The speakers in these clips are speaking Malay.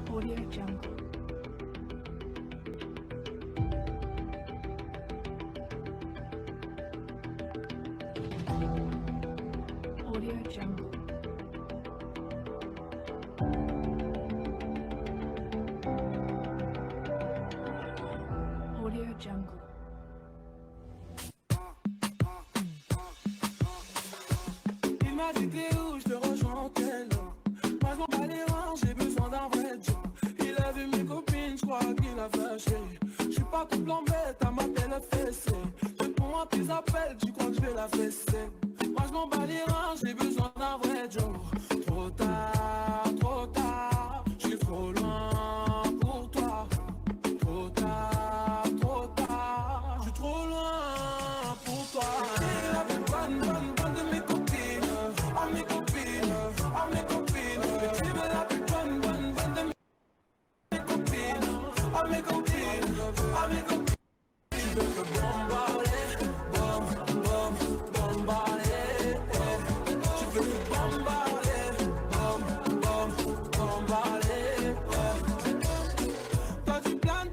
Audio Jungle. Audio Jungle. Audio Jungle. Il m'a dit t'es où, je te rejoins en quelle heure. Moi je m'en bats les reins, j'ai besoin d'un vrai job. Il a vu mes copines, je crois qu'il a fâché. Je suis pas tout blanc bête, elle m'appelle le fessé. Réponds à tes appels, tu crois que je vais la fesser. Moi je m'en bats les reins, j'ai besoin d'un vrai job. Trop tard, je suis trop loin pour toi. Trop tard, je suis trop loin pour toi. T'es la plus bonne de mes copines. Oh mes copines, oh mes copines. Tu es la plus bonne de mes copines. Oh mes copines, oh mes copines. Tu veux me bombarder, bombarder. Tu veux me bombarder, bombarder. Toi tu planes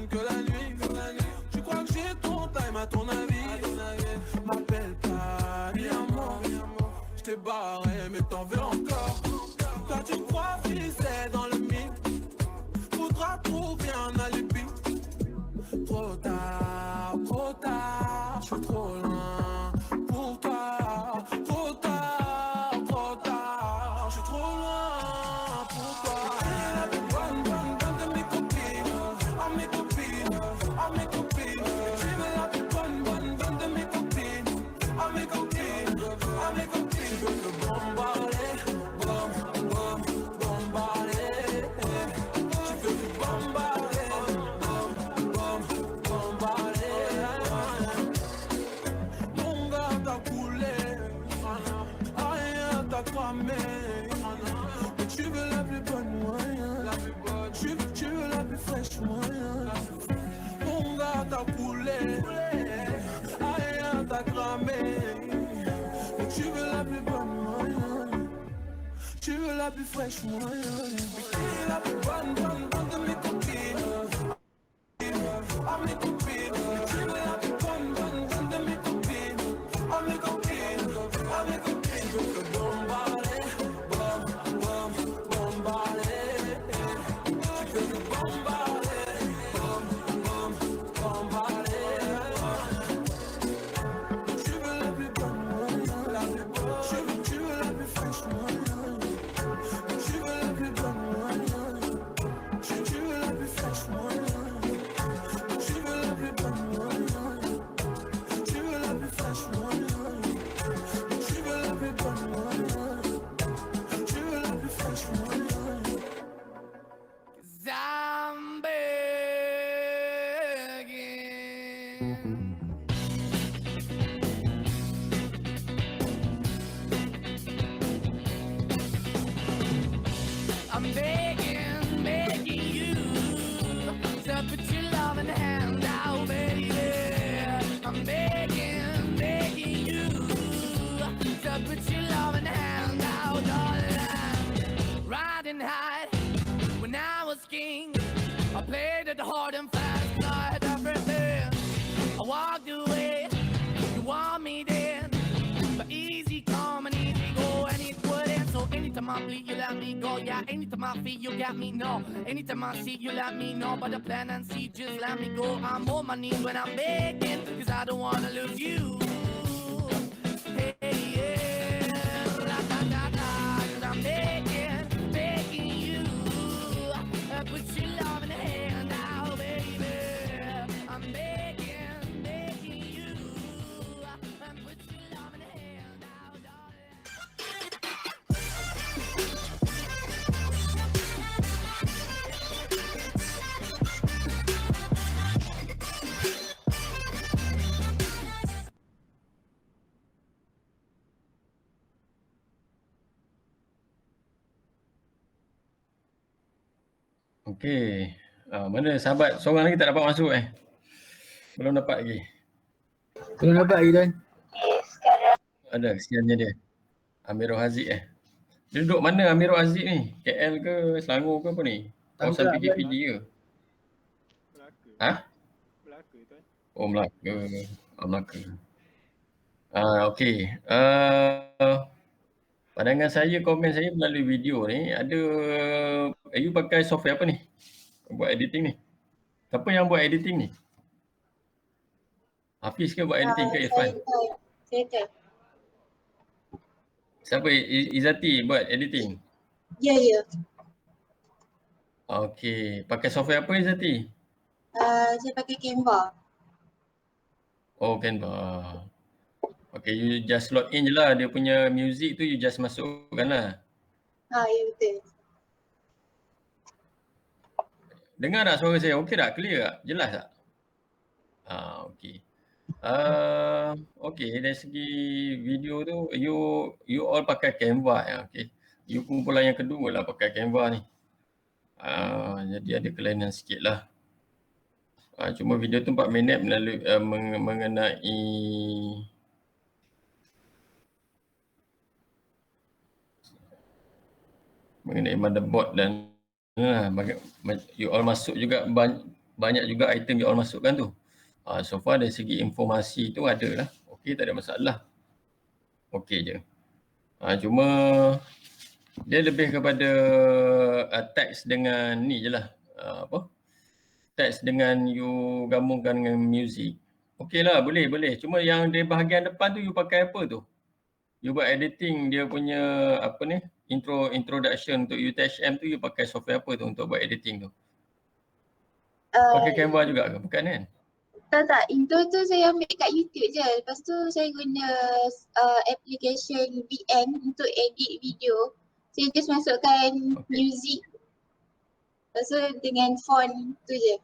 que la nuit. Tu crois que j'ai ton time à ton avis. M'appelle pas, ni un mot. J't'ai barré mais t'en veux encore. Toi tu crois c'est dans le mythe. Faudra trouver un alibi. Trop tard, je suis trop loin pour toi. Trop tard, je suis trop loin pour toi. T'es la plus bonne de mes copines. Oh mes copines, oh mes copines. Tu es la plus bonne de mes copines. Oh mes copines, oh mes copines. Tu veux me bombarder, bombarder. Tu veux me bombarder, mon gars t'a coulé, rien t'a cramé. Mais tu veux la plus bonne moyen, tu veux la plus fraîche moyen. Mon gars t'a coulé, rien t'a cramé. Mais tu veux la plus bonne moyen, tu veux la plus fraîche moyen. T'es la plus bonne de mes copines. Oh mes copines, tu es la plus bonne de mes copines. Oh mes copines, je veux te bombarder, bombarder. Tu veux me bombarder, bombarder. Tu veux la plus bonne, tu veux la plus fraîche moyen. Tu veux la plus bonne moyen, tu veux la plus fraîche moyen. Tu veux la plus bonne moyen, tu veux la plus fraîche moyen. Tu veux la plus bonne moyen, tu veux la plus fraîche moyen. 'Cause I'm begging you to put your loving hand out, baby. I'm begging you to put your loving hand out, darling. Riding high when I was king, I played it hard and fast, I had everything. I walked away, you want me then, but easy come and easy go, and it wouldn't. So anytime I bleed, you let me go. Yeah, anytime I feel, you got me, no. Anytime I see, you let me know. But the plan and see, just let me go. I'm on my knees when I'm begging, cause I don't wanna lose you. Hey, yeah, ra-da-da-da, cause I'm begging you. Put your love in the hand out, baby. I'm begging you. Put your love in the hand out, darling. Okey. Mana sahabat seorang lagi tak dapat masuk Belum dapat lagi. Belum dapat lagi tuan. Ada kesiannya dia. Amirul Haziq Dia duduk mana Amirul Haziq ni? KL ke Selangor ke apa ni? Kawasan Tanggerang, PKPD ke? Melaka. Ha? Melaka tuan. Oh Melaka. Melaka. Okey. Pandangan saya, komen saya melalui video ni, ada you pakai software apa ni? Buat editing ni. Siapa yang buat editing ni? Hafiz ke buat editing ke Irfan? Saya. Siapa? Izzati buat editing? Ya. Okey. Pakai software apa Izzati? Saya pakai Canva. Oh Canva. Okay, you just log in je lah. Dia punya music tu you just masukkan lah. Ya betul. Dengar tak suara saya? Okey tak? Clear tak? Jelas tak? Okey. Okey, dari segi video tu, you all pakai Canva ya. Okey. You kumpulan yang kedua lah pakai Canva ni. Jadi ada kelainan sikit lah. Cuma video tu 4 minit melalui mengenai motherboard dan you all masuk juga banyak juga item you all masukkan tu. So far dari segi informasi tu ada lah. Okey, tak ada masalah. Okey je. Cuma dia lebih kepada teks dengan ni je lah. Teks dengan you gabungkan dengan music. Okey lah, boleh. Cuma yang di bahagian depan tu you pakai apa tu? You buat editing dia punya apa ni? Introduction untuk UTHM tu you pakai software apa tu untuk buat editing tu? Pakai Canva juga ke? Bukan kan? Tak. Intro tu saya ambil kat YouTube je. Lepas tu saya guna application VN untuk edit video. Saya just masukkan music. Lepas tu dengan font tu je.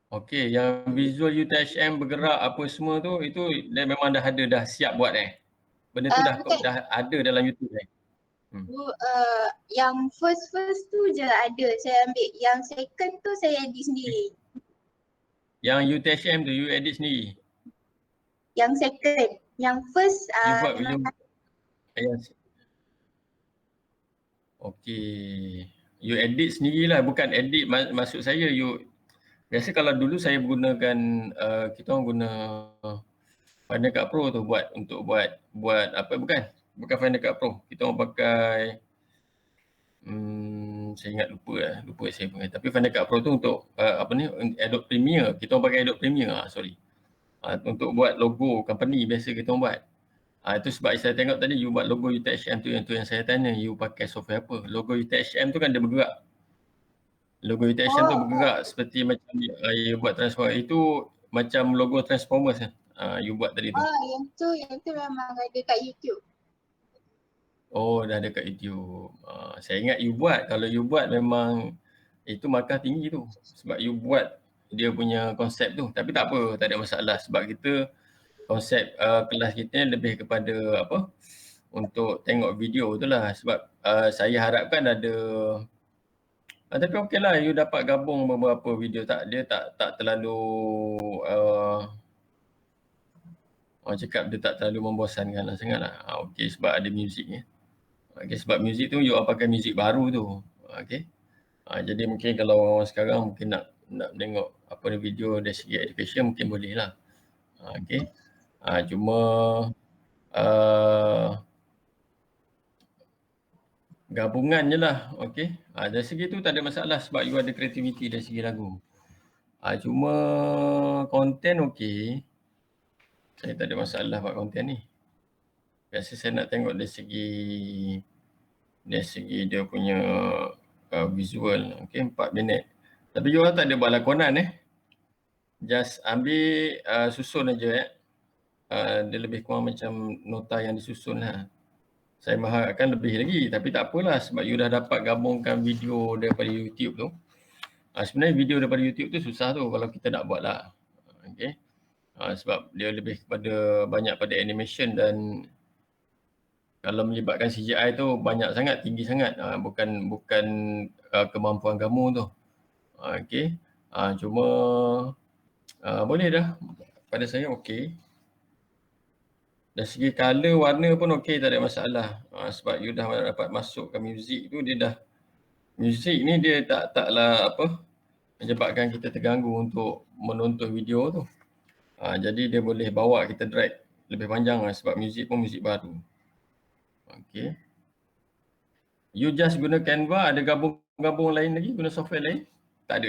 Okey, yang visual UTHM bergerak apa semua tu, itu dia memang dah siap buat Benda tu dah ada dalam YouTube Yang first tu je ada saya ambil. Yang second tu saya edit sendiri. Yang UTHM tu you edit sendiri? Yang second. Yang first you buat Okey. You edit sendirilah, bukan edit maksud saya you biasa kalau dulu saya gunakan kita orang guna Final Cut Pro tu buat apa bukan Final Cut Pro. Kita orang pakai saya ingat lupa saya punya. Tapi Final Cut Pro tu untuk Adobe Premiere. Kita orang pakai Adobe Premiere untuk buat logo company biasa kita orang buat. Itu sebab saya tengok tadi you buat logo UTHM tu yang saya tanya you pakai software apa. Logo UTHM tu kan dia bergerak. Logo UTHM tu bergerak seperti macam you buat transformer itu macam logo Transformers you buat tadi tu. Yang tu memang ada kat YouTube. Oh, dah ada kat YouTube. Saya ingat you buat. Kalau you buat memang itu markah tinggi tu. Sebab you buat dia punya konsep tu. Tapi tak apa, tak ada masalah. Sebab kita konsep kelas kita lebih kepada untuk tengok video tu lah. Sebab saya harapkan ada tapi okey lah, you dapat gabung beberapa video dia tak terlalu orang cakap dia tak terlalu membosankan sangat lah. Okey, sebab ada muzik ni. Okey, sebab muzik tu you pakai muzik baru tu. Okey. Jadi mungkin kalau orang sekarang mungkin nak tengok video dari segi education mungkin boleh lah. Okey. Cuma gabungan je lah. Okey. Dari segi tu tak ada masalah sebab you ada kreativiti dari segi lagu. Cuma konten okey. Saya tak ada masalah buat konten ni. Biasa saya nak tengok dari segi dia punya visual. Okey, 4 minit. Tapi you orang tak ada buat lakonan Just ambil susun aja dia lebih kurang macam nota yang disusun lah. Saya mengharapkan lebih lagi tapi tak apalah sebab you dah dapat gabungkan video daripada YouTube tu. Sebenarnya video daripada YouTube tu susah tu kalau kita nak buat lah. Okey. Sebab dia lebih kepada banyak pada animation dan kalau melibatkan CGI tu banyak sangat, tinggi sangat. Bukan kemampuan kamu tu. Okey. Cuma Boleh dah. Pada saya okey. Dari segi color, warna pun okey, tak ada masalah. Sebab you dah dapat masukkan muzik tu, dia dah, muzik ni dia taklah apa, menyebabkan kita terganggu untuk menonton video tu. Jadi dia boleh bawa kita drag lebih panjang lah, sebab muzik pun muzik baru. Okey. You just guna Canva, ada gabung lain lagi, guna software lain? Tak ada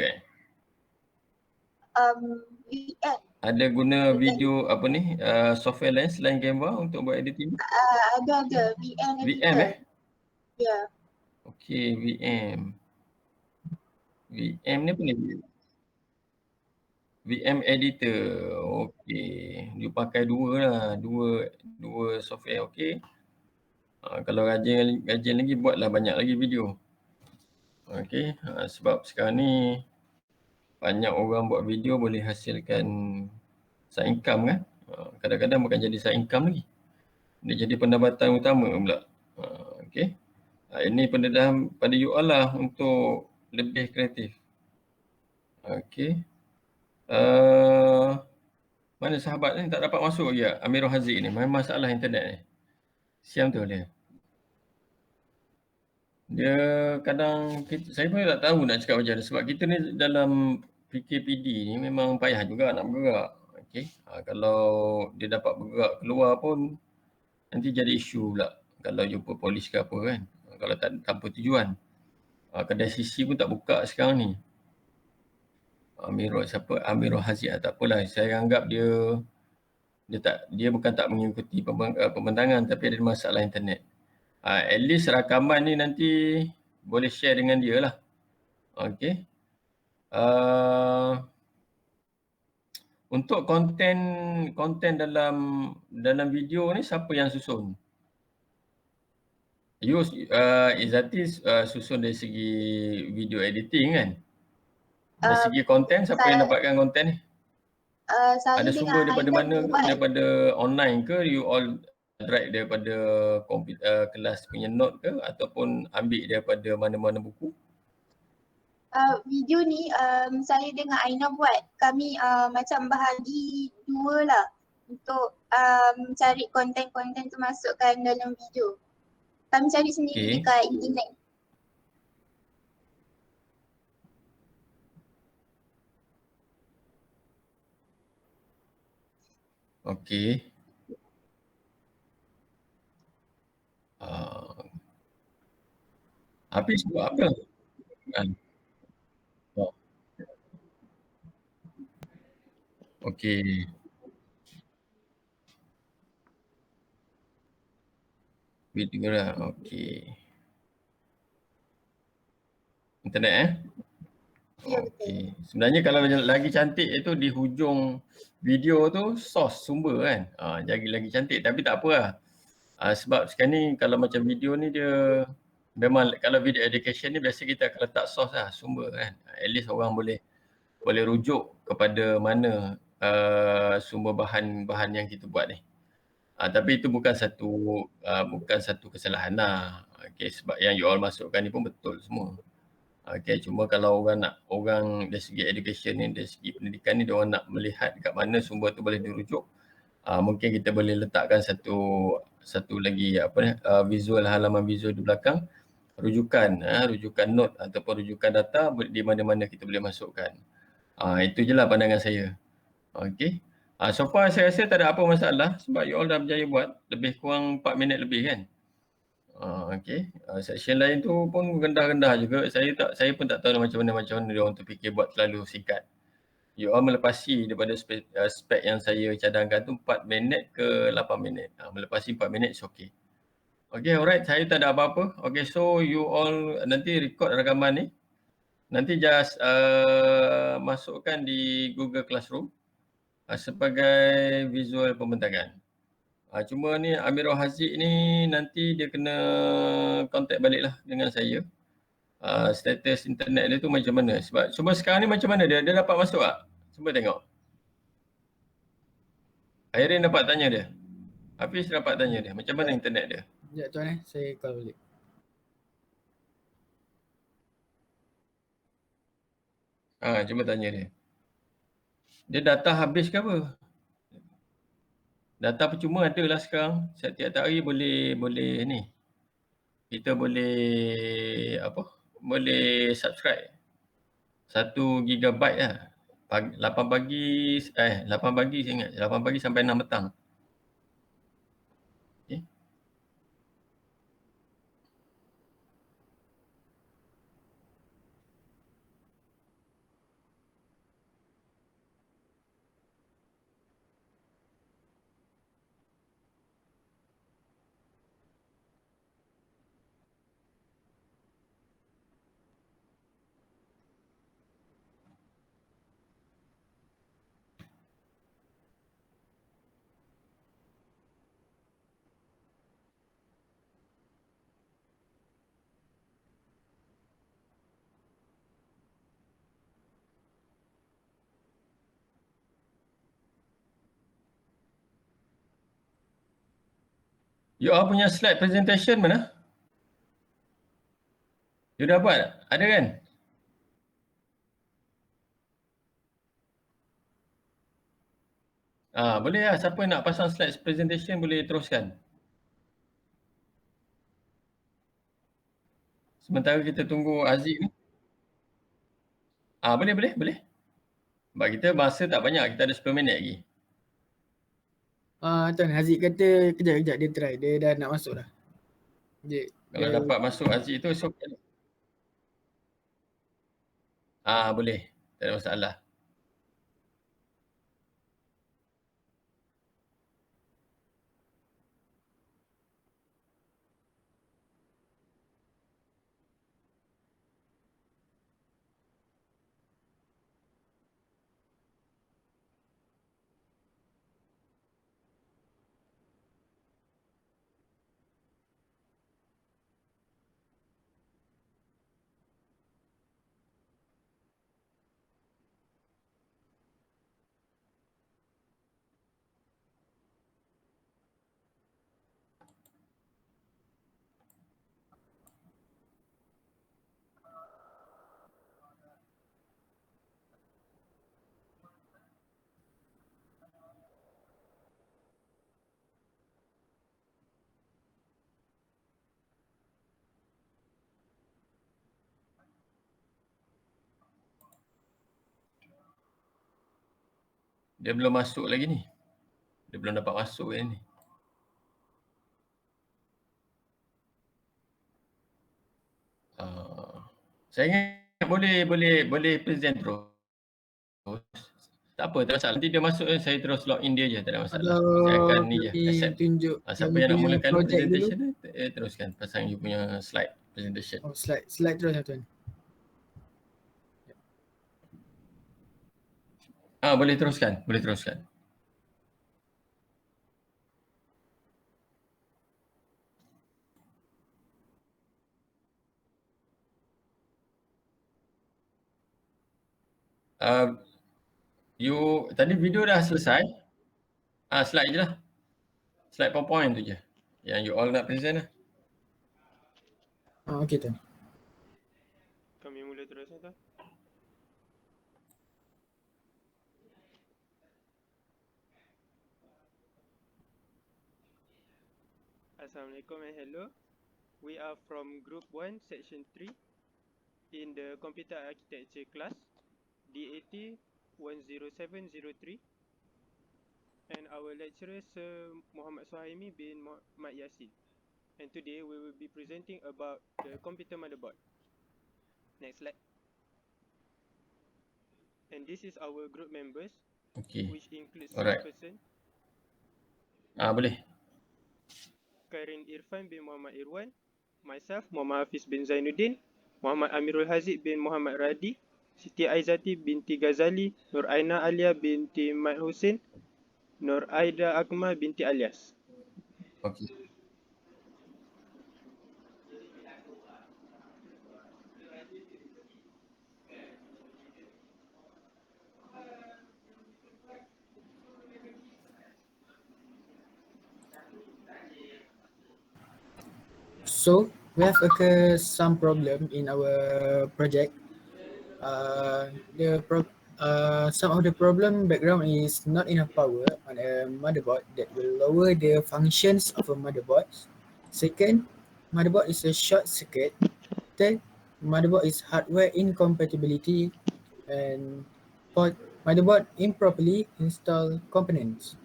VN. Ada guna video apa ni, software lain selain Canva untuk buat editing? Ada VN VM editor. Ya. Okey, VM. VM ni apa ni? VM editor. Okey. You pakai dua lah, dua software, okey. Kalau rajin lagi, buatlah banyak lagi video. Okey, sebab sekarang ni banyak orang buat video boleh hasilkan side income kan. Kadang-kadang bukan jadi side income lagi, dia jadi pendapatan utama pula. Okey. Ini pendedahan pada you all lah untuk lebih kreatif. Okey. Mana sahabat ni tak dapat masuk lagi Amirul Haziq ni. Memang masalah internet ni. Siam tu dia. Dia kadang, saya pun tak tahu nak cakap macam mana. Sebab kita ni dalam PKPD ni memang payah juga nak bergerak. Okey. Kalau dia dapat bergerak keluar pun nanti jadi isu pula. Kalau jumpa polis ke apa kan. Kalau tak tanpa tujuan. Kedai sisi pun tak buka sekarang ni. Amirul Haziq, tak apalah. Saya anggap dia bukan tak mengikuti pembentangan, tapi ada masalah internet. At least rakaman ni nanti boleh share dengan dia lah. Okey. Untuk konten dalam video ni siapa yang susun? You Izzati susun dari segi video editing kan? Dari segi konten, siapa yang dapatkan konten ni? Saya Ada sumber dengan daripada Aina mana ke? buat. Daripada online ke? You all drag daripada kelas punya note ke? Ataupun ambil daripada mana-mana buku? Video ni saya dengan Aina buat. Kami macam bahagi dua lah untuk cari konten-konten tu masukkan dalam video. Kami cari sendiri dekat internet. Okey. Hafiz buat apa? Okey. Video lah, okey. Internet Ya, okey. Sebenarnya kalau lagi cantik itu di hujung video tu source sumber kan. Jadi lagi cantik, tapi tak apa lah. Sebab sekarang ni kalau macam video ni dia memang, kalau video education ni biasa kita akan letak source lah, sumber kan. At least orang boleh rujuk kepada mana sumber bahan yang kita buat ni. Tapi itu bukan satu kesalahan lah. Okay, sebab yang you all masukkan ni pun betul semua. Okay, cuma kalau orang dari segi education ni, dari segi pendidikan ni, dia orang nak melihat kat mana sumber tu boleh dirujuk. Mungkin kita boleh letakkan satu lagi visual, halaman visual di belakang, rujukan note ataupun rujukan data di mana-mana kita boleh masukkan. Itu je lah pandangan saya. Okay. So far saya rasa tak ada apa masalah sebab you all dah berjaya buat lebih kurang 4 minit lebih kan. Okay. Section lain tu pun rendah-rendah juga. Saya pun tak tahu macam mana dia orang terfikir buat terlalu singkat. You all melepasi daripada spek yang saya cadangkan tu 4 minit ke 8 minit. Melepasi 4 minit is okay. Okay, alright. Saya tak ada apa-apa. Okay, so you all nanti record rakaman ni. Nanti just masukkan di Google Classroom sebagai visual pembentakan. Cuma ni Amirul Haziq ni nanti dia kena contact balik lah dengan saya. Status internet dia tu macam mana. Sebab cuba sekarang ni macam mana dia dapat masuk tak? Cuba tengok. Airin dapat tanya dia. Hafiz dapat tanya dia. Macam mana internet dia? Sekejap tuan saya call balik. Cuba tanya dia. Dia data habis ke apa? Data percuma ada lah sekarang. Setiap hari boleh ni. Kita boleh apa? Boleh subscribe. 1 gigabyte lah. 8 pagi saya ingat. 8 pagi sampai 6 petang. Okay. You all punya slide presentation mana? You dah buat tak? Ada kan? Boleh lah. Siapa nak pasang slide presentation boleh teruskan. Sementara kita tunggu Aziz ni. Boleh. Sebab kita masa tak banyak. Kita ada 10 minit lagi. Tuan Haziq kata kejap dia try. Dia dah nak masuk dah. Kalau dapat masuk Aziz tu esok. Boleh. Tak ada masalah. Dia belum masuk lagi ni. Dia belum dapat masuk ni. Saya ingat boleh present terus. Tak apa, tak masalah. Nanti dia masuk saya terus login dia je, tak ada masalah. Saya akan ni je, accept. Tunjuk Siapa yang nak mulakan presentation ni, teruskan. Pasang you punya slide presentation. Slide terus lah tuan. Boleh teruskan. Tadi video dah selesai. Slide je lah. Slide PowerPoint tu je. Yang you all nak present lah. Okey tuan. Kami mula terusnya tuan. Assalamualaikum and hello. We are from Group 1, Section 3 in the Computer Architecture class, DAT 10703. And our lecturer Sir Muhammad Suhaimi bin Muhammad Yassin. And today we will be presenting about the computer motherboard. Next slide. And this is our group members, which includes 6 person. Boleh. Karin Irfan bin Muhammad Irwan, myself Muhammad Hafiz bin Zainuddin, Muhammad Amirul Haziq bin Muhammad Radi, Siti Aizati binti Ghazali, Nur Aina Alia binti Mat Hussein, Nur Aida Akmal binti Alias. Okey. So we have occurred some problem in our project. Some of the problem background is not enough power on a motherboard that will lower the functions of a motherboard. Second, motherboard is a short circuit. Third, motherboard is hardware incompatibility. And fourth, motherboard improperly installed components.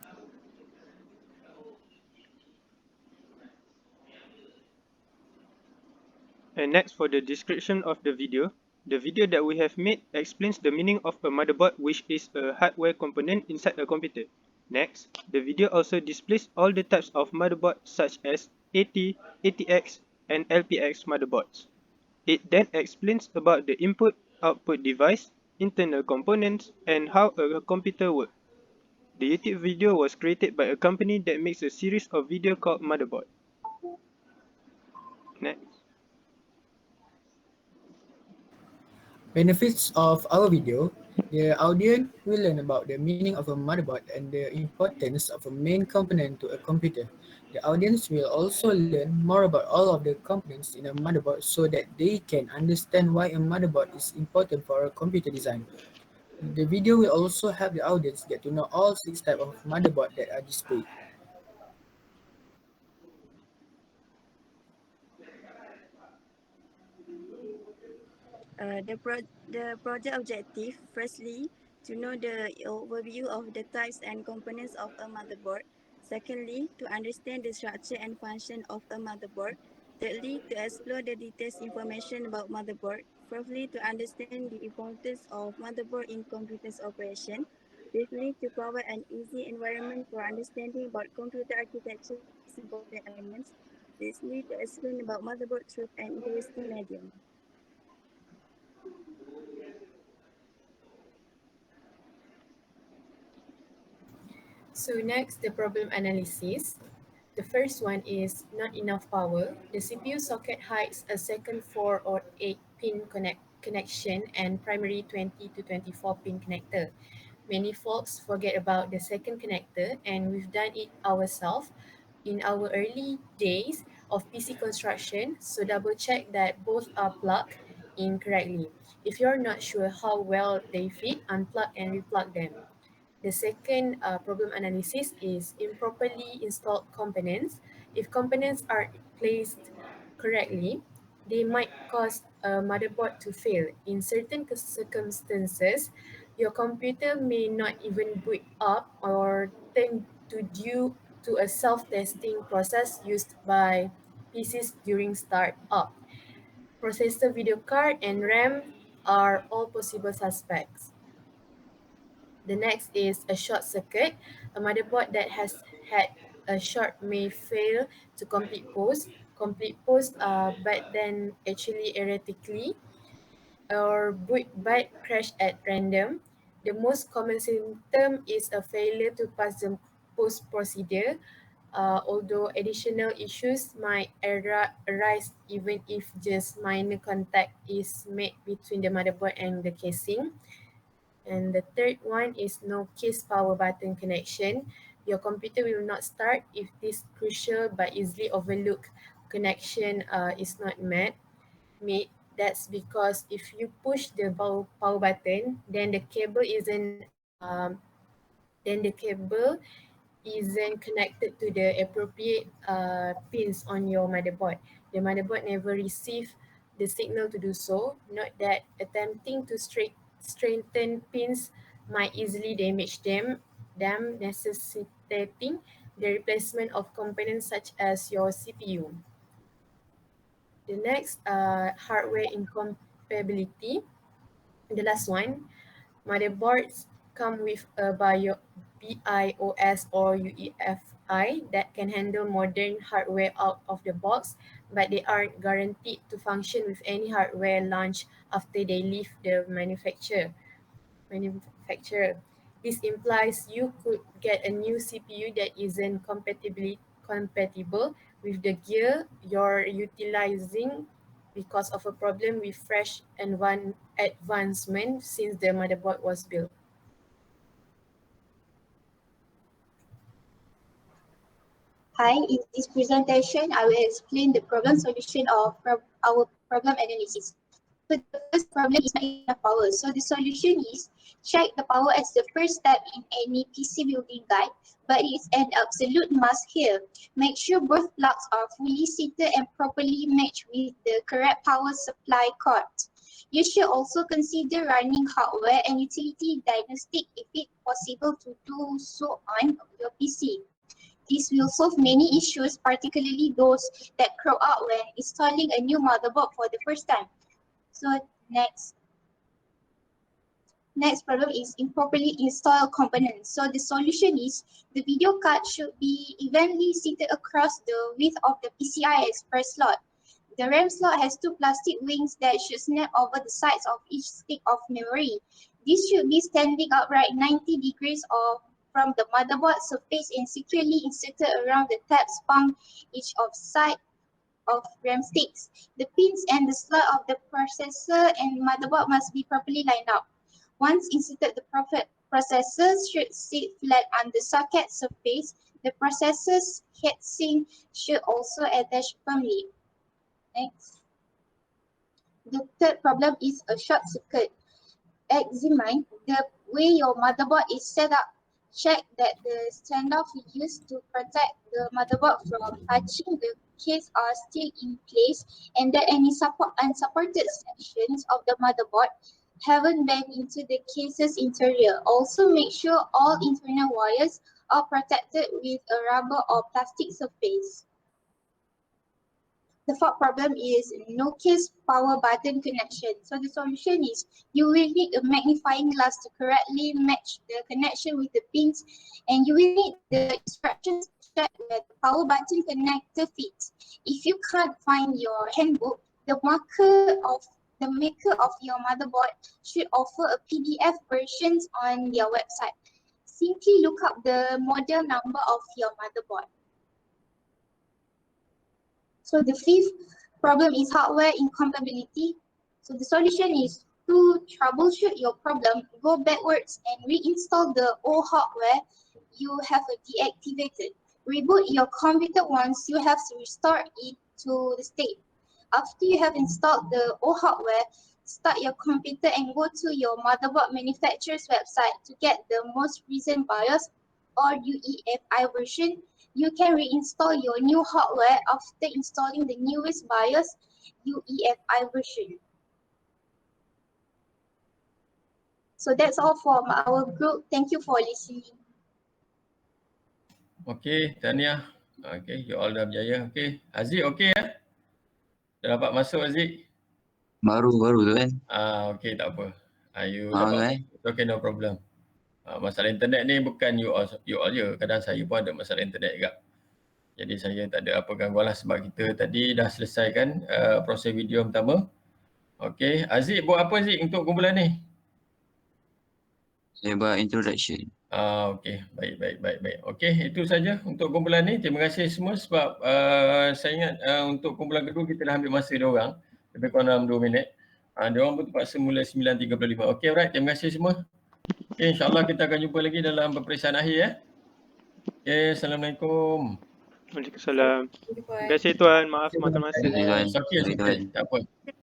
And next, for the description of the video that we have made explains the meaning of a motherboard, which is a hardware component inside a computer. Next, the video also displays all the types of motherboard such as AT, ATX, and LPX motherboards. It then explains about the input-output device, internal components, and how a computer works. The YouTube video was created by a company that makes a series of video called Motherboard. Next. Benefits of our video: the audience will learn about the meaning of a motherboard and the importance of a main component to a computer. The audience will also learn more about all of the components in a motherboard so that they can understand why a motherboard is important for a computer design. The video will also help the audience get to know all 6 types of motherboard that are displayed. The project objective, firstly, to know the overview of the types and components of a motherboard. Secondly, to understand the structure and function of a motherboard. Thirdly, to explore the detailed information about motherboard. Fourthly, to understand the importance of motherboard in computer's operation. Fifthly, to provide an easy environment for understanding about computer architecture important elements. Sixthly, to explain about motherboard through an interesting medium. So next, the problem analysis. The first one is not enough power. The CPU socket hides a second 4 or 8 pin connection and primary 20 to 24 pin connector. Many folks forget about the second connector, and we've done it ourselves in our early days of PC construction, so double check that both are plugged in correctly. If you're not sure how well they fit, unplug and replug them. The second problem analysis is improperly installed components. If components are placed correctly, they might cause a motherboard to fail. In certain circumstances, your computer may not even boot up or turn to due to a self-testing process used by PCs during startup. Processor, video card, and RAM are all possible suspects. The next is a short circuit. A motherboard that has had a short may fail to complete post, but then actually erratically, or boot byte crash at random. The most common symptom is a failure to pass the post procedure, although additional issues might arise even if just minor contact is made between the motherboard and the casing. And the third one is no case power button connection. Your computer will not start if this crucial but easily overlooked connection is not made. That's because if you push the power button, then the cable isn't connected to the appropriate pins on your motherboard. The motherboard never receives the signal to do so. Note that attempting to strengthen pins might easily damage them, necessitating the replacement of components such as your CPU. The next, hardware incompatibility. The last one, motherboards come with a BIOS or UEFI that can handle modern hardware out of the box, but they aren't guaranteed to function with any hardware launched after they leave the manufacturer. This implies you could get a new CPU that isn't compatible with the gear you're utilizing because of a problem with fresh advancement since the motherboard was built. Hi, in this presentation, I will explain the problem solution of our problem analysis. So the first problem is not enough power. So the solution is check the power as the first step in any PC building guide, but it's an absolute must here. Make sure both plugs are fully seated and properly matched with the correct power supply cord. You should also consider running hardware and utility diagnostic if it's possible to do so on your PC. This will solve many issues, particularly those that crop up when installing a new motherboard for the first time. So next problem is improperly installed components. So the solution is the video card should be evenly seated across the width of the PCI Express slot. The RAM slot has two plastic wings that should snap over the sides of each stick of memory. This should be standing upright 90 degrees from the motherboard surface and securely inserted around the tabs found each of side of RAM sticks. The pins and the slot of the processor and motherboard must be properly lined up. Once inserted, the processor should sit flat on the socket surface. The processor's heatsink should also attach firmly. Next. The third problem is a short circuit. Examine the way your motherboard is set up. Check that the standoff used to protect the motherboard from touching the case are still in place and that any unsupported sections of the motherboard haven't bent into the case's interior. Also make sure all internal wires are protected with a rubber or plastic surface. The fourth problem is no case power button connection. So the solution is you will need a magnifying glass to correctly match the connection with the pins, and you will need the instructions to check where the power button connector fits. If you can't find your handbook, the maker of your motherboard should offer a PDF versions on their website. Simply look up the model number of your motherboard. So the fifth problem is hardware incompatibility. So the solution is to troubleshoot your problem, go backwards and reinstall the old hardware you have deactivated. Reboot your computer once you have restored it to the state. After you have installed the old hardware, start your computer and go to your motherboard manufacturer's website to get the most recent BIOS or UEFI version. You can reinstall your new hardware after installing the newest BIOS UEFI version. So that's all from our group. Thank you for listening. Okay, tahniah. Okay, you all dah berjaya. Okay, Aziz okay ya? Dah dapat masuk Aziz? Baru tu kan. Okay, tak apa. You Maaf dapat okay, no problem. Masalah internet ni bukan you all je. Kadang saya pun ada masalah internet juga. Jadi saya tak ada apa gangguan lah sebab kita tadi dah selesaikan proses video pertama. Okay, Aziz buat apa Aziz untuk kumpulan ni? Saya buat introduction. Okay, baik. Okay, itu saja untuk kumpulan ni. Terima kasih semua sebab saya ingat untuk kumpulan kedua kita dah ambil masa dia orang. Lebih kurang dalam 2 minit. Dia orang pun terpaksa mula 9.35. Okay, alright. Terima kasih semua. Okay, insyaAllah kita akan jumpa lagi dalam peperiksaan akhir ya. Okay, Assalamualaikum. Waalaikumsalam. Terima kasih Tuan. Maaf makan masa. Okay, tak apa.